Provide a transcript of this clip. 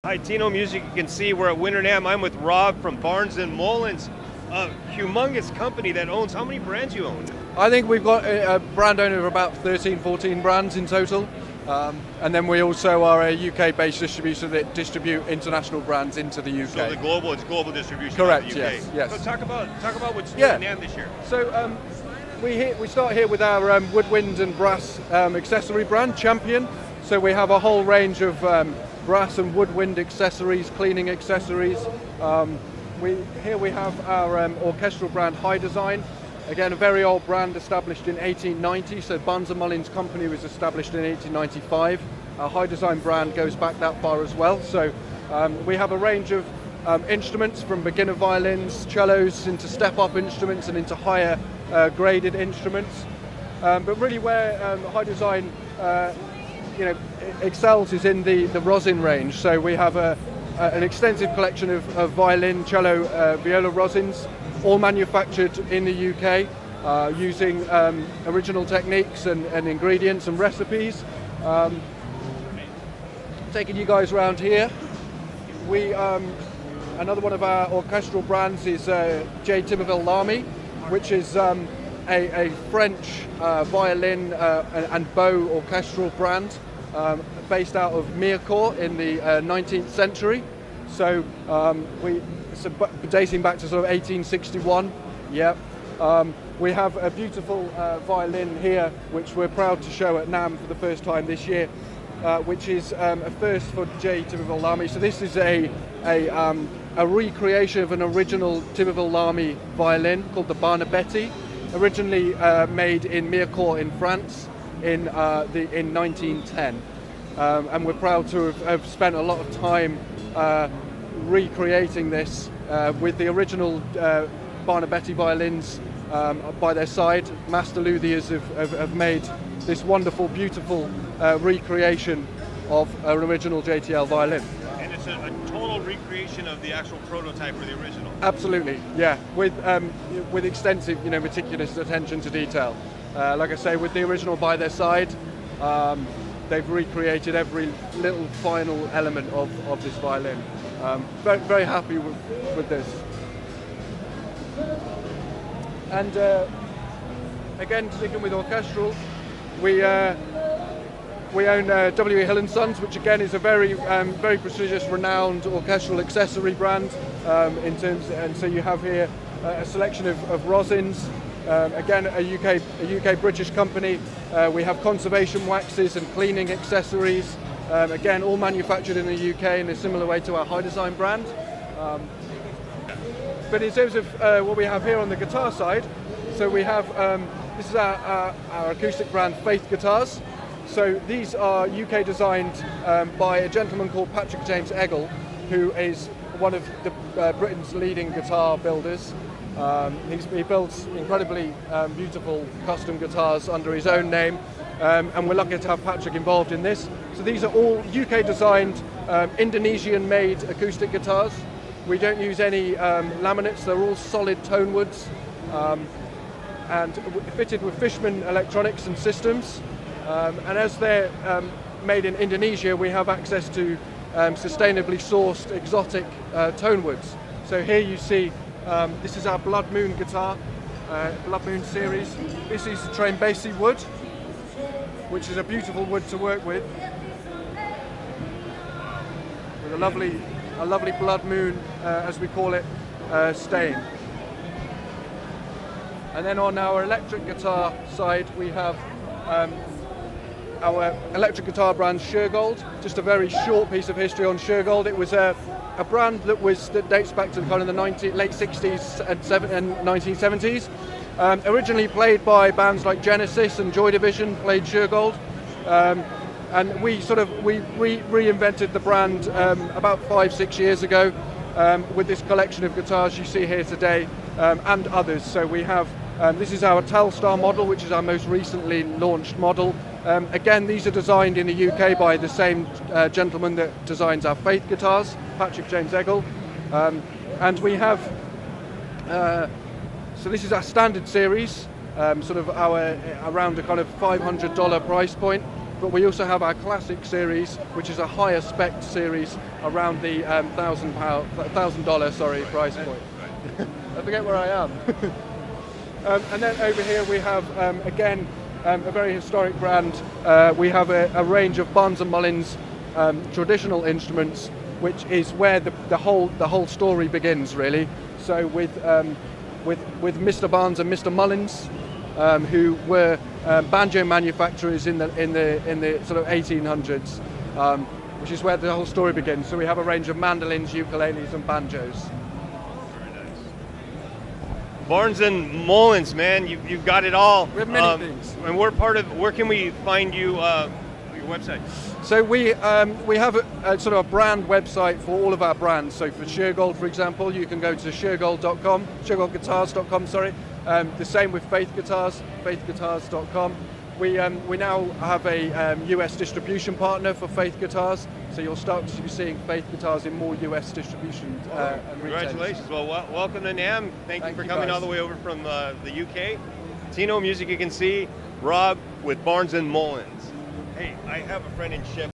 Hi, Tino, Music You Can See. We're at Winter NAMM. I'm with Rob from Barnes and Mullins, a humongous company that owns, how many brands you own? I think we've got a brand owner of about 13, 14 brands in total. And then we also are a UK-based distributor that distribute international brands into the UK. So it's global distribution. Correct. Out of the UK. Yes. So talk about what's new at NAMM this year. So we start here with our woodwind and brass accessory brand, Champion. So we have a whole range of brass and woodwind accessories, cleaning accessories. Here we have our orchestral brand, High Design. Again, a very old brand established in 1890, so Barnes & Mullins Company was established in 1895. Our High Design brand goes back that far as well. So we have a range of instruments from beginner violins, cellos, into step-up instruments and into higher graded instruments. But really where High Design excels is in the rosin range. So we have an extensive collection of violin, cello, viola rosins, all manufactured in the UK using original techniques and ingredients and recipes. Taking you guys around here, another one of our orchestral brands is J. Tiberville Lamy, which is a French violin and bow orchestral brand based out of Mirecourt in the 19th century. So dating back to sort of 1861. Yeah. We have a beautiful violin here, which we're proud to show at NAMM for the first time this year, which is a first for J. Tiberville Lamy. So this is a recreation of an original Tiberville Lamy violin called the Barnabetti, originally made in Mirecourt in France in 1910. And we're proud to have spent a lot of time recreating this with the original Barnabetti violins by their side. Master luthiers have made this wonderful, beautiful recreation of an original JTL violin. And it's a total recreation of the actual prototype or the original? Absolutely, yeah, with extensive, meticulous attention to detail. Like I say, with the original by their side, they've recreated every little final element of this violin. Very, very happy with this. And again, sticking with orchestral, we own W. Hill & Sons, which again is a very prestigious, renowned orchestral accessory brand. And so you have here a selection of rosins. Again, a UK British company. We have conservation waxes and cleaning accessories. Again, all manufactured in the UK in a similar way to our High Design brand. But in terms of what we have here on the guitar side, so we have, this is our acoustic brand Faith Guitars. So these are UK designed by a gentleman called Patrick James Eggle, who is one of Britain's leading guitar builders. He builds incredibly beautiful custom guitars under his own name, and we're lucky to have Patrick involved in this. So these are all UK designed, Indonesian made acoustic guitars. We don't use any laminates, they're all solid tone woods, and fitted with Fishman electronics and systems. And as they're made in Indonesia, we have access to sustainably sourced exotic tone woods. So here you see, this is our Blood Moon guitar, Blood Moon series. This is Trembesi wood, which is a beautiful wood to work with a lovely Blood Moon, as we call it, stain. And then on our electric guitar side, we have our electric guitar brand Shergold. Just a very short piece of history on Shergold. It was a brand that dates back to kind of the late 60s and 1970s. Originally played by bands like Genesis and Joy Division, played Shergold. And we reinvented the brand about 5-6 years ago with this collection of guitars you see here today, and others. So we have, this is our Telstar model, which is our most recently launched model. Again, these are designed in the UK by the same gentleman that designs our Faith guitars, Patrick James Eggle. And we have, so this is our standard series, sort of around a kind of $500 price point. but we also have our classic series, which is a higher spec series around the $1,000 price point. I forget where I am. And then over here we have again a very historic brand. We have a range of Barnes and Mullins traditional instruments, which is where the whole story begins, really. So with Mr. Barnes and Mr. Mullins, who were banjo manufacturers in the sort of 1800s, which is where the whole story begins. So we have a range of mandolins, ukuleles, and banjos. Very nice. Barnes and Mullins, man, you've got it all. We have many things. And we're part of. Where can we find you? Your website. So we have a sort of a brand website for all of our brands. So for Shergold, for example, you can go to shergold.com, shergoldguitars.com, sorry. The same with Faith Guitars, faithguitars.com. We now have a US distribution partner for Faith Guitars, so you'll start to be seeing Faith Guitars in more US distribution and retailers. Congratulations. Well, welcome to NAMM. Thank you for coming guys. all the way over from the UK. Tino, Music You Can See, Rob with Barnes and Mullins. Hey, I have a friend in Sheffield.